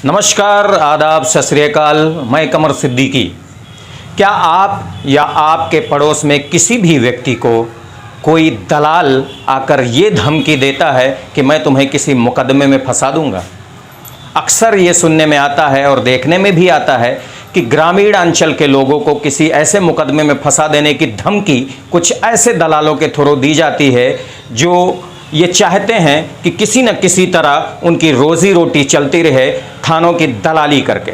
नमस्कार, आदाब, सत श्री अकाल। मैं कमर सिद्दीकी। क्या आप या आपके पड़ोस में किसी भी व्यक्ति को कोई दलाल आकर ये धमकी देता है कि मैं तुम्हें किसी मुकदमे में फंसा दूंगा? अक्सर ये सुनने में आता है और देखने में भी आता है कि ग्रामीण अंचल के लोगों को किसी ऐसे मुकदमे में फंसा देने की धमकी कुछ ऐसे दलालों के थ्रू दी जाती है जो ये चाहते हैं कि किसी न किसी तरह उनकी रोजी रोटी चलती रहे, थानों की दलाली करके।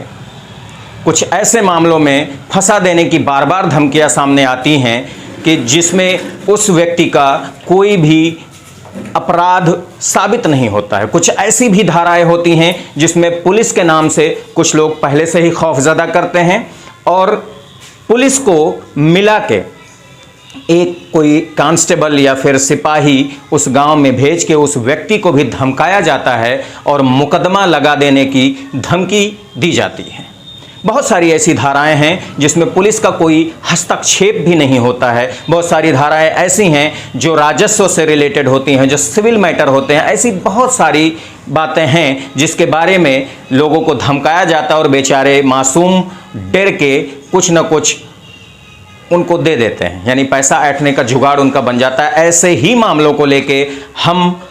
कुछ ऐसे मामलों में फंसा देने की बार बार धमकियां सामने आती हैं कि जिसमें उस व्यक्ति का कोई भी अपराध साबित नहीं होता है। कुछ ऐसी भी धाराएं होती हैं जिसमें पुलिस के नाम से कुछ लोग पहले से ही खौफजदा करते हैं और पुलिस को मिला के एक कोई कांस्टेबल या फिर सिपाही उस गांव में भेज के उस व्यक्ति को भी धमकाया जाता है और मुकदमा लगा देने की धमकी दी जाती है। बहुत सारी ऐसी धाराएं हैं जिसमें पुलिस का कोई हस्तक्षेप भी नहीं होता है। बहुत सारी धाराएं ऐसी हैं जो राजस्व से रिलेटेड होती हैं, जो सिविल मैटर होते हैं। ऐसी बहुत सारी बातें हैं जिसके बारे में लोगों को धमकाया जाता है और बेचारे मासूम डर के कुछ न कुछ उनको दे देते हैं, यानी पैसा ऐंठने का जुगाड़ उनका बन जाता है। ऐसे ही मामलों को लेके हम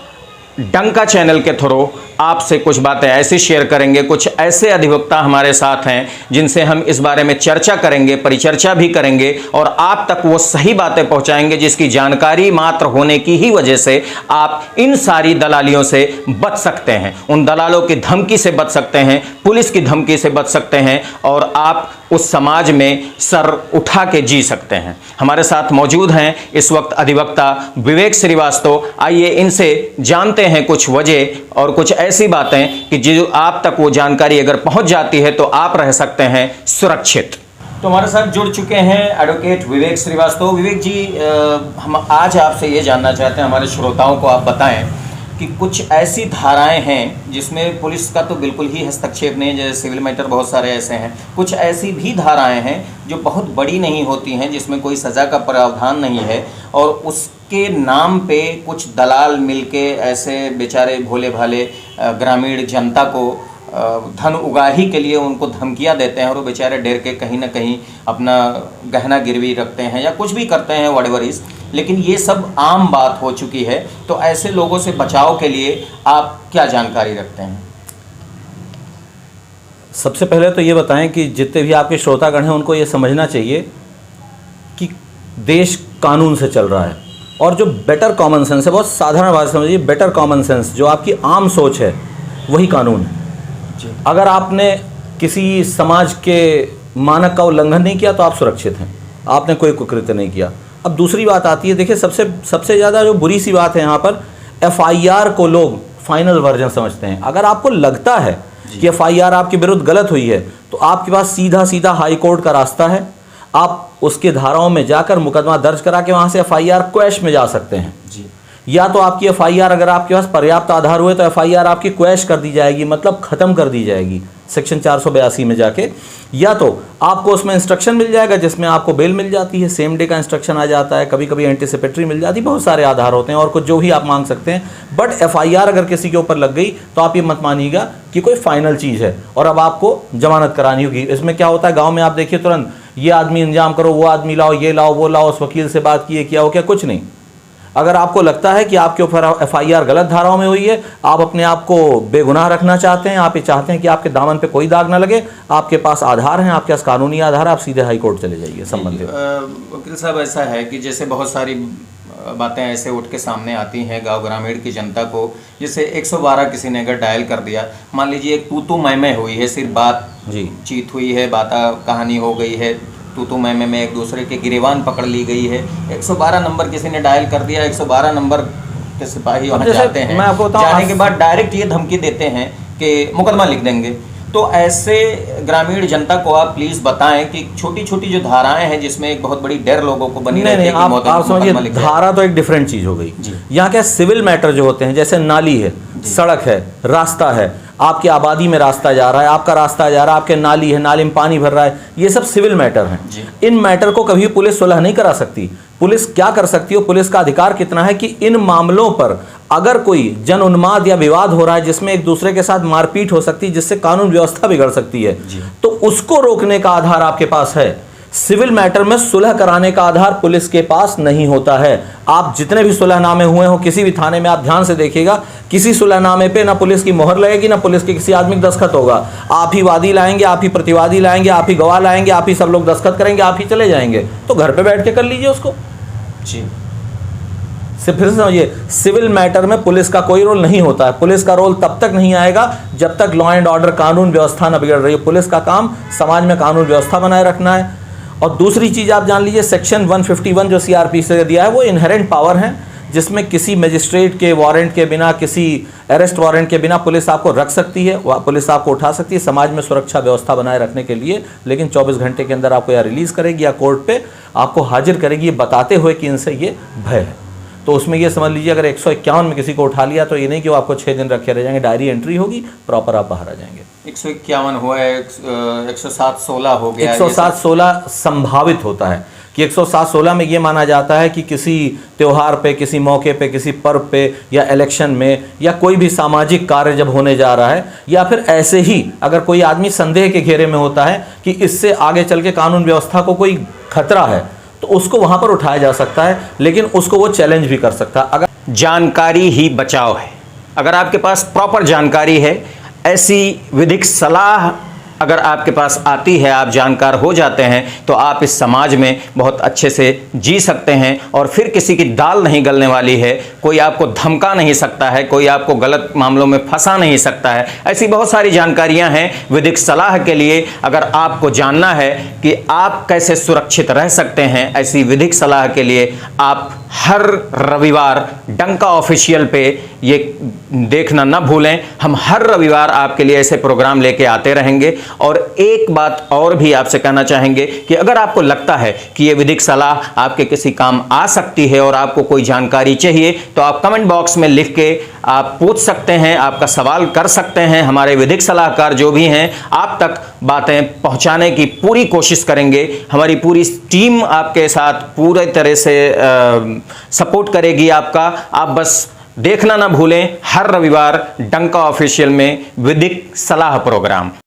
डंका चैनल के थ्रू आपसे कुछ बातें ऐसी शेयर करेंगे। कुछ ऐसे अधिवक्ता हमारे साथ हैं जिनसे हम इस बारे में चर्चा करेंगे, परिचर्चा भी करेंगे और आप तक वो सही बातें पहुंचाएंगे जिसकी जानकारी मात्र होने की ही वजह से आप इन सारी दलालियों से बच सकते हैं, उन दलालों की धमकी से बच सकते हैं, पुलिस की धमकी से बच सकते हैं और आप उस समाज में सर उठा के जी सकते हैं। हमारे साथ मौजूद हैं इस वक्त अधिवक्ता विवेक श्रीवास्तव। आइए इनसे जानते हैं कुछ वजह और कुछ ऐसी बातें कि जो आप तक वो जानकारी अगर पहुंच जाती है तो आप रह सकते हैं सुरक्षित। तो हमारे साथ जुड़ चुके हैं एडवोकेट विवेक श्रीवास्तव। विवेक जी, हम आज आपसे ये जानना चाहते हैं, हमारे श्रोताओं को आप बताएं कि कुछ ऐसी धाराएं हैं जिसमें पुलिस का तो बिल्कुल ही हस्तक्षेप नहीं है, जैसे सिविल मैटर बहुत सारे ऐसे हैं। कुछ ऐसी भी धाराएं हैं जो बहुत बड़ी नहीं होती हैं, जिसमें कोई सज़ा का प्रावधान नहीं है और उसके नाम पे कुछ दलाल मिलके ऐसे बेचारे भोले भाले ग्रामीण जनता को धन उगाही के लिए उनको धमकियां देते हैं और वो बेचारे डर के कहीं ना कहीं अपना गहना गिरवी रखते हैं या कुछ भी करते हैं, व्हाटएवर इज। लेकिन ये सब आम बात हो चुकी है, तो ऐसे लोगों से बचाव के लिए आप क्या जानकारी रखते हैं? सबसे पहले तो ये बताएं कि जितने भी आपके श्रोतागण हैं उनको ये समझना चाहिए कि देश कानून से चल रहा है और जो बेटर कॉमन सेंस है, बहुत साधारण बात समझिए, बेटर कॉमन सेंस जो आपकी आम सोच है वही कानून है। अगर आपने किसी समाज के मानक का उल्लंघन नहीं किया तो आप सुरक्षित हैं, आपने कोई कुकृत्य नहीं किया। अब दूसरी बात आती है, देखिए सबसे ज़्यादा जो बुरी सी बात है यहाँ पर, एफआईआर को लोग फाइनल वर्जन समझते हैं। अगर आपको लगता है कि एफआईआर आपके विरुद्ध गलत हुई है तो आपके पास सीधा सीधा हाई कोर्ट का रास्ता है। आप उसके धाराओं में जाकर मुकदमा दर्ज करा के वहाँ से एफआईआर क्वैश में जा सकते हैं जी। या तो आपकी एफआईआर अगर आपके पास पर्याप्त आधार हुए तो एफआईआर आपकी क्वैश कर दी जाएगी, मतलब ख़त्म कर दी जाएगी सेक्शन 482 में जाके। या तो आपको उसमें इंस्ट्रक्शन मिल जाएगा जिसमें आपको बेल मिल जाती है, सेम डे का इंस्ट्रक्शन आ जाता है, कभी कभी एंटीसिपेटरी मिल जाती है, बहुत सारे आधार होते हैं और कुछ जो भी आप मांग सकते हैं। बट एफआईआर अगर किसी के ऊपर लग गई तो आप ये मत मानिएगा कि कोई फाइनल चीज़ है और अब आपको जमानत करानी होगी। इसमें क्या होता है, गाँव में आप देखिए तुरंत ये आदमी इंजाम करो, वो आदमी लाओ, ये लाओ, वो लाओ, उस वकील से बात किए, किया हो क्या, कुछ नहीं। अगर आपको लगता है कि आपके ऊपर एफआईआर गलत धाराओं में हुई है, आप अपने आप को बेगुनाह रखना चाहते हैं, आप ये चाहते हैं कि आपके दामन पे कोई दाग ना लगे, आपके पास आधार हैं, आपके पास कानूनी आधार है, आप सीधे हाई कोर्ट चले जाइए संबंधित। वकील साहब, ऐसा है कि जैसे बहुत सारी बातें ऐसे उठ के सामने आती हैं गांव ग्रामीण की जनता को, जैसे 112 किसी ने अगर डायल कर दिया, मान लीजिए एक तू मैं हुई है, सिर्फ बात चीत हुई है, बाता कहानी हो गई है, तू मैं एक दूसरे के गिरेबान पकड़ ली गई है, 112 नंबर किसी ने डायल कर दिया, 112 नंबर के सिपाही वहाँ जाते हैं, जाने के बाद डायरेक्ट ये धमकी देते हैं कि मुकदमा लिख देंगे। तो ऐसे ग्रामीण जनता को आप प्लीज बताएं कि छोटी छोटी जो धाराएं हैं जिसमें एक बहुत बड़ी डर लोगों को बनी रहती है। आप समझिए, धारा तो एक डिफरेंट चीज हो गई। यहाँ क्या सिविल मैटर जो होते हैं, जैसे नाली है, सड़क है, रास्ता है, आपकी आबादी में रास्ता जा रहा है, आपका रास्ता जा रहा है, आपके नाली है, नाली में पानी भर रहा है, ये सब सिविल मैटर हैं। इन मैटर को कभी पुलिस सुलह नहीं करा सकती। पुलिस क्या कर सकती है, पुलिस का अधिकार कितना है कि इन मामलों पर अगर कोई जन उन्माद या विवाद हो रहा है जिसमें एक दूसरे के साथ मारपीट हो सकती है, जिससे कानून व्यवस्था बिगड़ सकती है, तो उसको रोकने का आधार आपके पास है। सिविल मैटर में सुलह कराने का आधार पुलिस के पास नहीं होता है। आप जितने भी सुलहनामे हुए हो किसी भी थाने में, आप ध्यान से देखिएगा, किसी सुलहनामे पे ना पुलिस की मोहर लगेगी, ना पुलिस के किसी आदमी का दस्तखत होगा। आप ही वादी लाएंगे, आप ही प्रतिवादी लाएंगे, आप ही गवाह लाएंगे, आप ही सब लोग दस्तखत करेंगे, आप ही चले जाएंगे। तो घर पे बैठ के कर लीजिए उसको जी। फिर समझिए, सिविल मैटर में पुलिस का कोई रोल नहीं होता है। पुलिस का रोल तब तक नहीं आएगा जब तक लॉ एंड ऑर्डर, कानून व्यवस्था न बिगड़ रही है। पुलिस का काम समाज में कानून व्यवस्था बनाए रखना है। और दूसरी चीज आप जान लीजिए, सेक्शन 151 जो सीआरपी से दिया है वो इनहेरेंट पावर है, जिसमें किसी मजिस्ट्रेट के वारंट के बिना, किसी अरेस्ट वारंट के बिना पुलिस आपको रख सकती है, पुलिस आपको उठा सकती है समाज में सुरक्षा व्यवस्था बनाए रखने के लिए। लेकिन 24 घंटे के अंदर आपको या रिलीज करेगी या कोर्ट पे आपको हाजिर करेगी, ये बताते हुए कि इनसे ये भय है। तो उसमें ये समझ लीजिए, अगर 151 में किसी को उठा लिया तो ये नहीं कि वो आपको 6 दिन रखे रह जाएंगे, डायरी एंट्री होगी, प्रॉपर आप बाहर आ जाएंगे। 151 हुआ है, 107-16 हो गया। 107-16 संभावित होता है कि 107-16 में ये माना जाता है कि किसी त्योहार पे, किसी मौके पे, किसी पर्व पे या इलेक्शन में या कोई भी सामाजिक कार्य जब होने जा रहा है, या फिर ऐसे ही अगर कोई आदमी संदेह के घेरे में होता है कि इससे आगे चल के कानून व्यवस्था को कोई खतरा है, तो उसको वहां पर उठाया जा सकता है, लेकिन उसको वो चैलेंज भी कर सकता है। अगर जानकारी ही बचाव है। अगर आपके पास प्रॉपर जानकारी है, ऐसी विधिक सलाह अगर आपके पास आती है, आप जानकार हो जाते हैं, तो आप इस समाज में बहुत अच्छे से जी सकते हैं और फिर किसी की दाल नहीं गलने वाली है। कोई आपको धमका नहीं सकता है, कोई आपको गलत मामलों में फंसा नहीं सकता है। ऐसी बहुत सारी जानकारियां हैं विधिक सलाह के लिए। अगर आपको जानना है कि आप कैसे सुरक्षित रह सकते हैं, ऐसी विधिक सलाह के लिए आप हर रविवार डंका ऑफिशियल पे ये देखना ना भूलें। हम हर रविवार आपके लिए ऐसे प्रोग्राम लेके आते रहेंगे। और एक बात और भी आपसे कहना चाहेंगे कि अगर आपको लगता है कि ये विधिक सलाह आपके किसी काम आ सकती है और आपको कोई जानकारी चाहिए, तो आप कमेंट बॉक्स में लिख के आप पूछ सकते हैं, आपका सवाल कर सकते हैं। हमारे विधिक सलाहकार जो भी हैं आप तक बातें पहुंचाने की पूरी कोशिश करेंगे। हमारी पूरी टीम आपके साथ पूरे तरह से सपोर्ट करेगी आपका। आप बस देखना ना भूलें हर रविवार डंका ऑफिशियल में विधिक सलाह प्रोग्राम।